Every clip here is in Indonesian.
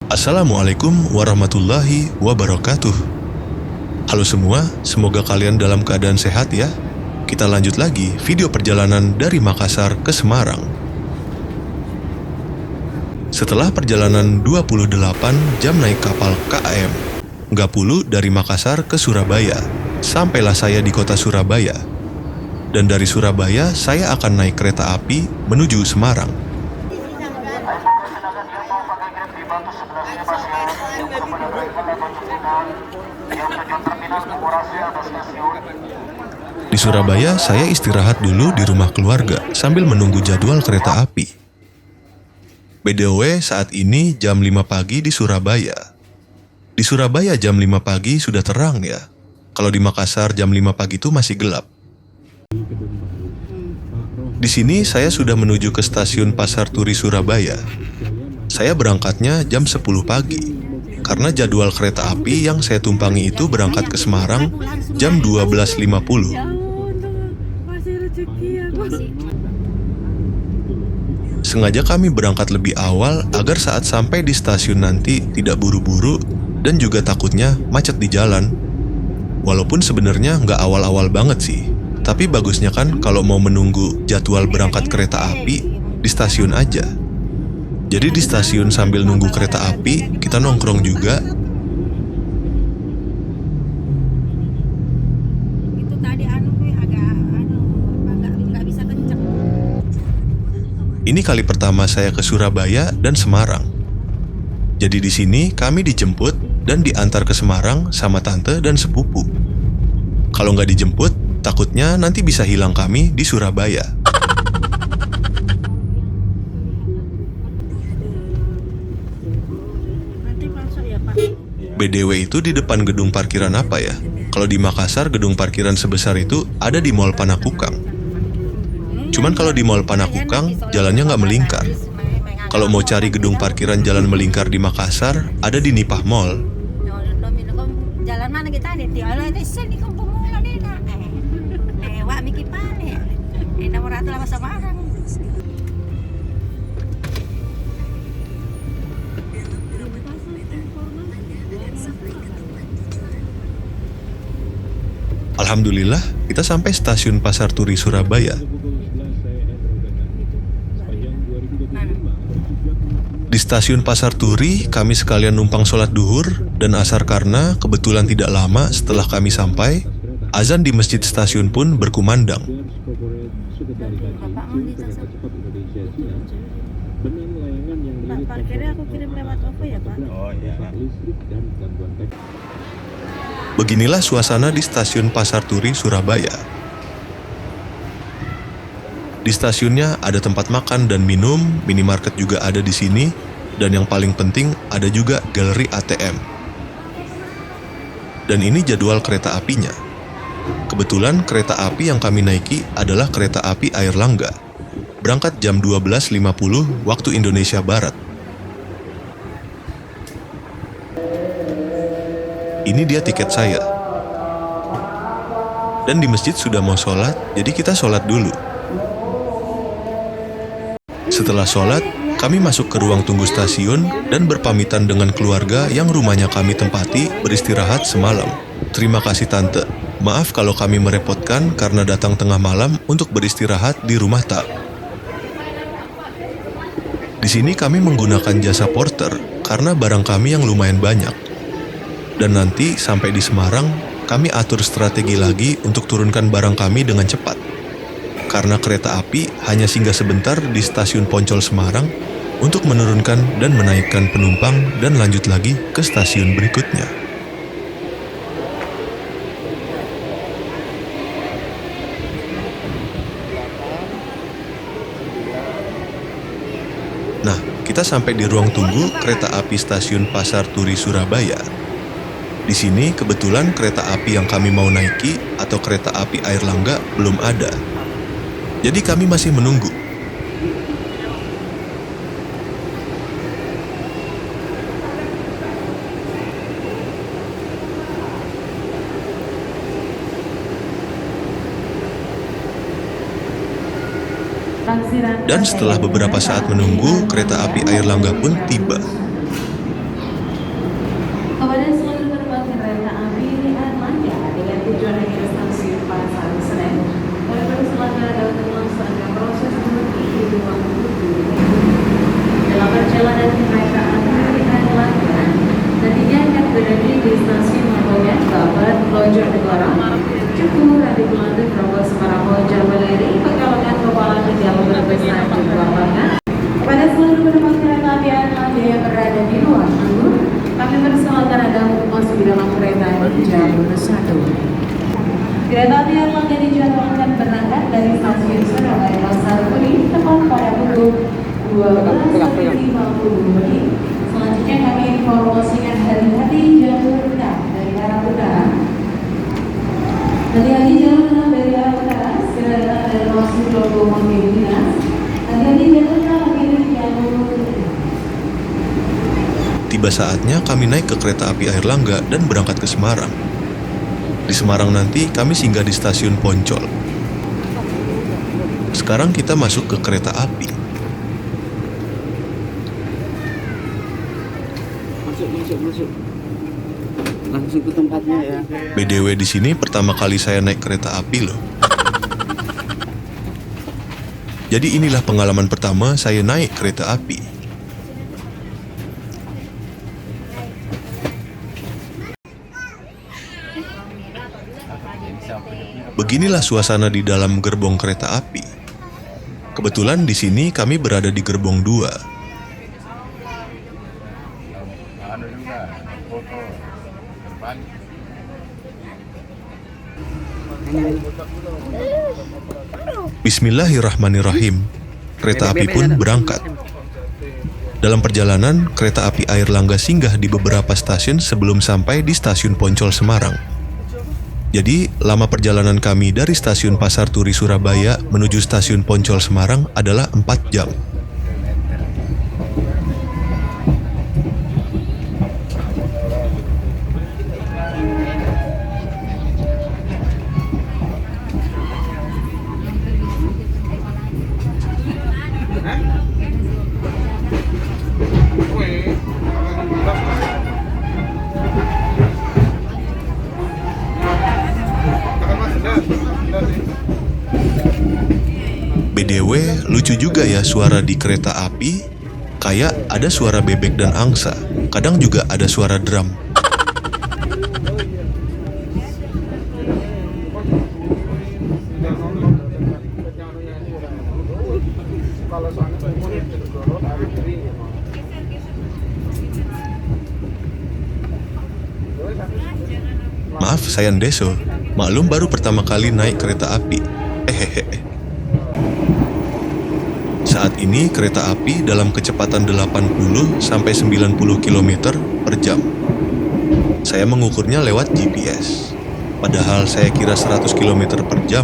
Assalamualaikum warahmatullahi wabarakatuh. Halo semua, semoga kalian dalam keadaan sehat ya. Kita lanjut lagi video perjalanan dari Makassar ke Semarang. Setelah perjalanan 28 jam naik kapal KAM Gapulu dari Makassar ke Surabaya, sampailah saya di kota Surabaya. Dan dari Surabaya, saya akan naik kereta api menuju Semarang. Di Surabaya, saya istirahat dulu di rumah keluarga sambil menunggu jadwal kereta api. BTW, saat ini jam 5 pagi di Surabaya. Di Surabaya jam 5 pagi sudah terang ya. Kalau di Makassar jam 5 pagi itu masih gelap. Di sini saya sudah menuju ke stasiun Pasar Turi Surabaya. Saya berangkatnya jam 10 pagi. Karena jadwal kereta api yang saya tumpangi itu berangkat ke Semarang jam 12.50. Sengaja kami berangkat lebih awal agar saat sampai di stasiun nanti tidak buru-buru dan juga takutnya macet di jalan. Walaupun sebenarnya nggak awal-awal banget sih, tapi bagusnya kan kalau mau menunggu jadwal berangkat kereta api di stasiun aja. Jadi di stasiun sambil nunggu kereta api, kita nongkrong juga. Itu tadi agak bisa kenceng. Ini kali pertama saya ke Surabaya dan Semarang. Jadi di sini kami dijemput dan diantar ke Semarang sama tante dan sepupu. Kalau nggak dijemput, takutnya nanti bisa hilang kami di Surabaya. BDW itu di depan gedung parkiran apa ya? Kalau di Makassar gedung parkiran sebesar itu ada di Mall Panakukang. Cuman kalau di Mall Panakukang jalannya nggak melingkar. Kalau mau cari gedung parkiran jalan melingkar di Makassar ada di Nipah Mall. Jalan mana kita nih? Di sini kampung mula nih nak. Wak miki pale. Nomor 1 lama Semarang. Alhamdulillah, kita sampai stasiun Pasar Turi Surabaya. Di stasiun Pasar Turi, kami sekalian numpang sholat duhur dan asar karena kebetulan tidak lama setelah kami sampai, azan di masjid stasiun pun berkumandang. Parkirnya aku kirim lewat OVO ya Pak? Oh iya. Beginilah suasana di stasiun Pasar Turi, Surabaya. Di stasiunnya ada tempat makan dan minum, minimarket juga ada di sini, dan yang paling penting ada juga galeri ATM. Dan ini jadwal kereta apinya. Kebetulan kereta api yang kami naiki adalah kereta api Airlangga. Berangkat jam 12.50 waktu Indonesia Barat. Ini dia tiket saya. Dan di masjid sudah mau sholat, jadi kita sholat dulu. Setelah sholat, kami masuk ke ruang tunggu stasiun dan berpamitan dengan keluarga yang rumahnya kami tempati beristirahat semalam. Terima kasih tante, maaf kalau kami merepotkan karena datang tengah malam untuk beristirahat di rumah tak. Di sini kami menggunakan jasa porter karena barang kami yang lumayan banyak. Dan nanti sampai di Semarang, kami atur strategi lagi untuk turunkan barang kami dengan cepat. Karena kereta api hanya singgah sebentar di stasiun Poncol Semarang untuk menurunkan dan menaikkan penumpang dan lanjut lagi ke stasiun berikutnya. Nah, kita sampai di ruang tunggu kereta api stasiun Pasar Turi Surabaya. Di sini kebetulan kereta api yang kami mau naiki atau kereta api Airlangga belum ada. Jadi kami masih menunggu. Dan setelah beberapa saat menunggu, kereta api Airlangga pun tiba. Kepada seluruh penumpang kereta api Armada dengan tujuan akhir stasiun Pasar Senen, para penyelenggara dapat melaksanakan proses mudik di ruang tunggu. Dalam perjalanan kereta api Armada, nantinya akan berhenti di stasiun Lamongan, Babat, Bojonegoro, Cukur, Adi Belanda, Grogol, Semarang, Jabaleri, Pekalongan, Kepala, Jalur Brebes, Tanjung Lapangan. Kepada seluruh penumpang kereta api Armada yang berada di luar tunggu, kami persilakan Anda untuk masuk di dalam kereta di jalur 1. Kereta api Armada dijadwalkan berangkat dari stasiun Surabaya Pasar Kuning tepat pada pukul 12.50 menit. Selanjutnya kami informasikan hati-hati jalur 6 dari arah utara. Hati-hati jalur 6 dari arah utara, segera datang dari ruang logo mobil dinas. Hati-hati jalur 6 mengirim jalur. Tiba saatnya kami naik ke kereta api Airlangga dan berangkat ke Semarang. Di Semarang nanti kami singgah di stasiun Poncol. Sekarang kita masuk ke kereta api. Masuk. Langsung ke tempatnya ya. BDW di sini pertama kali saya naik kereta api loh. Jadi inilah pengalaman pertama saya naik kereta api. Beginilah suasana di dalam gerbong kereta api. Kebetulan di sini kami berada di gerbong 2. Bismillahirrahmanirrahim. Kereta api pun berangkat. Dalam perjalanan, kereta api Airlangga singgah di beberapa stasiun sebelum sampai di stasiun Poncol Semarang. Jadi, lama perjalanan kami dari stasiun Pasar Turi Surabaya menuju stasiun Poncol Semarang adalah 4 jam. BDW, lucu juga ya suara di kereta api. Kayak ada suara bebek dan angsa. Kadang juga ada suara drum. Maaf, saya Ndeso. Maklum baru pertama kali naik kereta api. Saat ini kereta api dalam kecepatan 80 sampai 90 km per jam. Saya mengukurnya lewat GPS. Padahal saya kira 100 km per jam.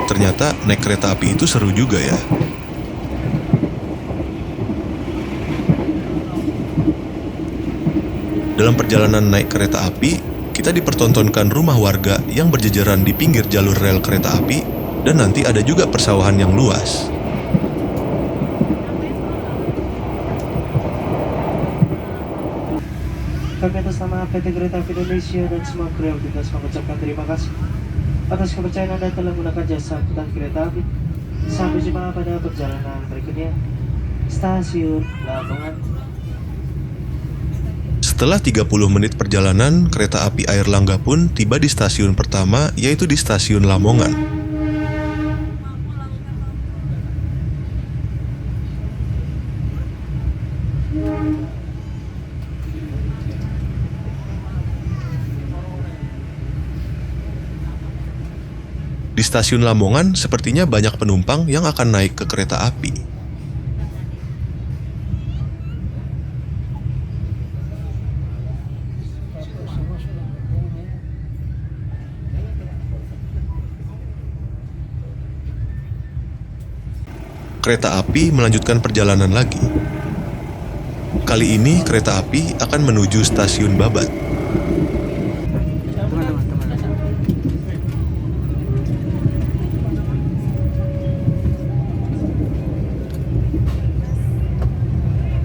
Ternyata naik kereta api itu seru juga ya. Dalam perjalanan naik kereta api, kita dipertontonkan rumah warga yang berjejeran di pinggir jalur rel kereta api, dan nanti ada juga persawahan yang luas. Kami atas nama PT Kereta Api Indonesia dan semua kru yang bertugas mengucapkan terima kasih atas kepercayaan Anda telah menggunakan jasa angkutan kereta api. Sampai jumpa pada perjalanan berikutnya. Stasiun Lamongan. Setelah 30 menit perjalanan, kereta api Airlangga pun tiba di stasiun pertama, yaitu di stasiun Lamongan. Di stasiun Lamongan, sepertinya banyak penumpang yang akan naik ke kereta api. Kereta api melanjutkan perjalanan lagi. Kali ini kereta api akan menuju stasiun Babat.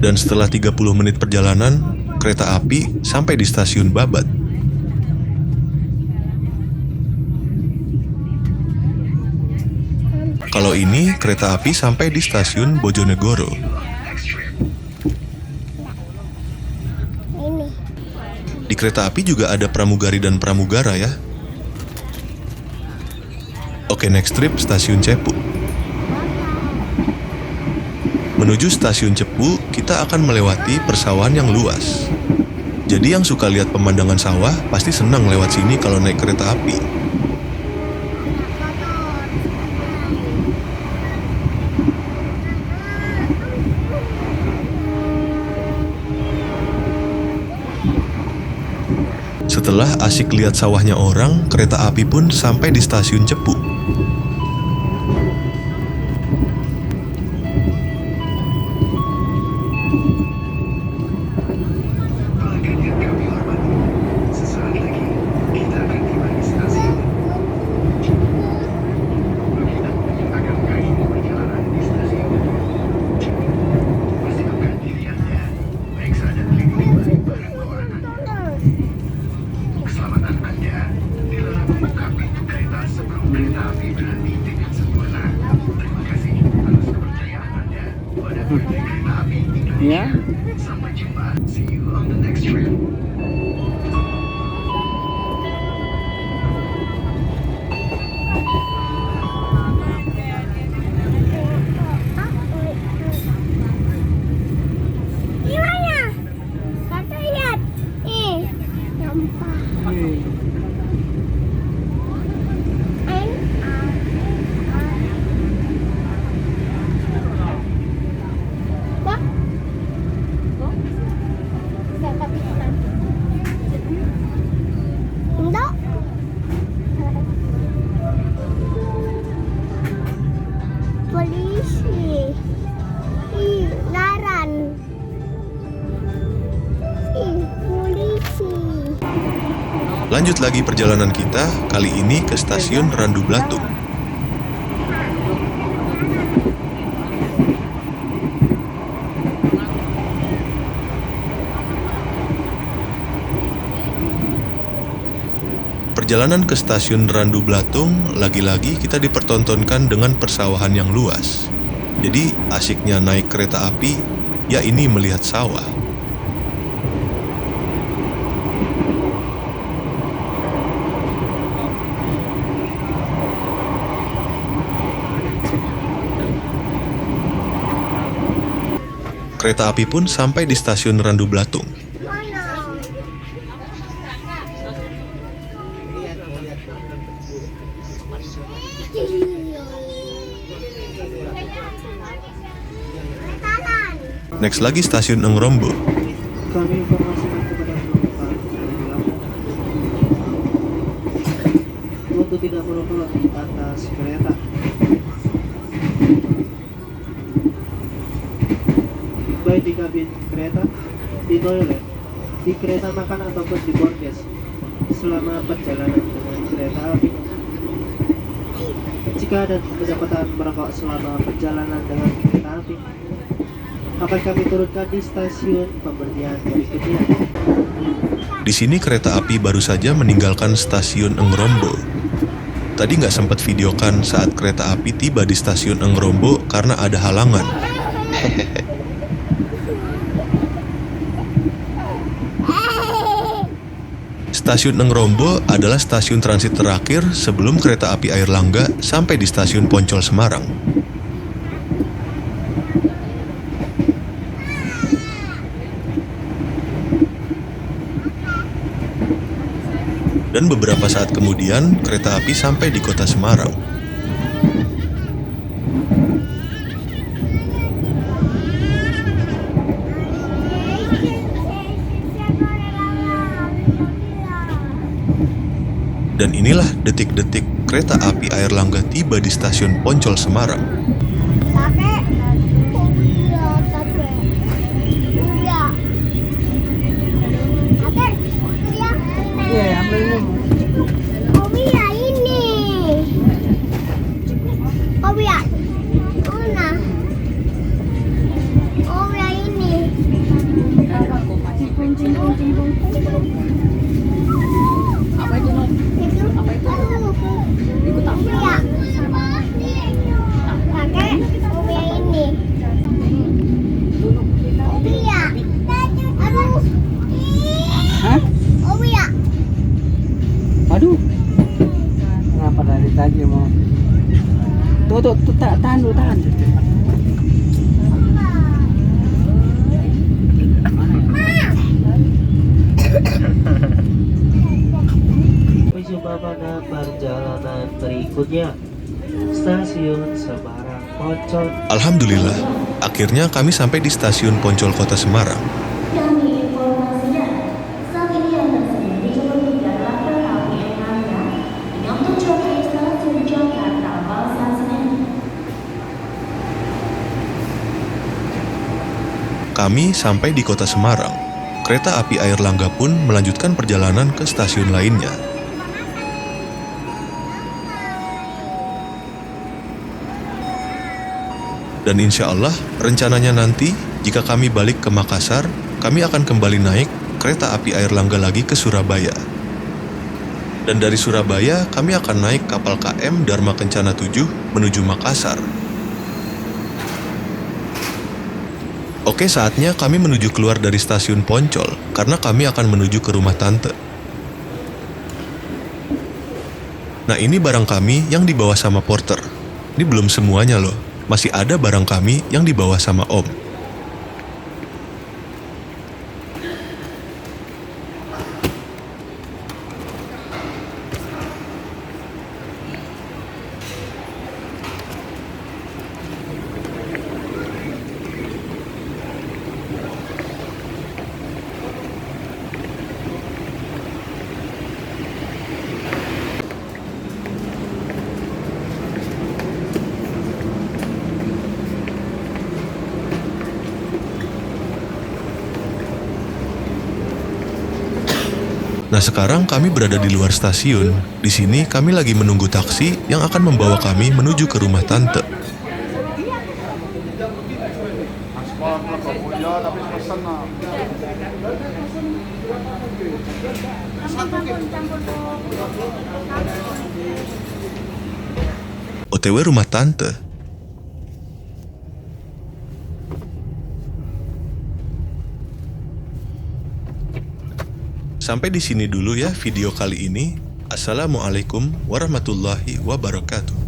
Dan setelah 30 menit perjalanan, kereta api sampai di stasiun Babat. Kalau ini kereta api sampai di stasiun Bojonegoro. Di kereta api juga ada pramugari dan pramugara ya. Oke, next trip stasiun Cepu. Menuju stasiun Cepu, kita akan melewati persawahan yang luas. Jadi yang suka lihat pemandangan sawah pasti senang lewat sini kalau naik kereta api. Setelah asik lihat sawahnya orang, kereta api pun sampai di stasiun Cepu. Ya. Gimana? Kata lihat. Sampah. Wah. Dapat ikan. Enggak. Polisi. Laran. Polisi. Lanjut lagi perjalanan kita, kali ini ke stasiun Randu Blatung. Perjalanan ke stasiun Randu Blatung, lagi-lagi kita dipertontonkan dengan persawahan yang luas. Jadi asiknya naik kereta api, ya ini melihat sawah. Kereta api pun sampai di stasiun Randu Blatung. Next lagi stasiun Engrombo. Kami informasikan kepada penumpang untuk tidak merokok di atas kereta. Baik di kabin kereta, di toilet, di kereta makan ataupun di boardcase selama perjalanan dengan kereta api. Jika ada kedapatan merokok selama perjalanan dengan kereta api, akan kami turunkan di stasiun pemberhentian berikutnya. Di sini kereta api baru saja meninggalkan stasiun Engrombo. Tadi nggak sempat videokan saat kereta api tiba di stasiun Engrombo karena ada halangan. Stasiun Engrombo adalah stasiun transit terakhir sebelum kereta api Airlangga sampai di stasiun Poncol Semarang. Dan beberapa saat kemudian, kereta api sampai di kota Semarang. Dan inilah detik-detik kereta api Airlangga tiba di stasiun Poncol Semarang. Kakek. Oh iya, kakek. Iya. Kakek, iya. berikutnya, Stasiun Semarang Poncol. Alhamdulillah, akhirnya kami sampai di stasiun Poncol Kota Semarang. Kami informasikan, saat ini yang tersedia di jalur 3 adalah kereta api Erlangga dengan tujuan ke stasiun Jakarta Pasar Senen. Kami sampai di Kota Semarang. Kereta api Airlangga pun melanjutkan perjalanan ke stasiun lainnya. Dan insya Allah, rencananya nanti jika kami balik ke Makassar, kami akan kembali naik kereta api Airlangga lagi ke Surabaya. Dan dari Surabaya, kami akan naik kapal KM Dharma Kencana 7 menuju Makassar. Oke, saatnya kami menuju keluar dari stasiun Poncol, karena kami akan menuju ke rumah tante. Nah, ini barang kami yang dibawa sama porter. Ini belum semuanya loh. Masih ada barang kami yang dibawa sama Om. Nah, sekarang kami berada di luar stasiun. Di sini kami lagi menunggu taksi yang akan membawa kami menuju ke rumah tante. OTW rumah tante. Sampai di sini dulu ya video kali ini. Assalamualaikum warahmatullahi wabarakatuh.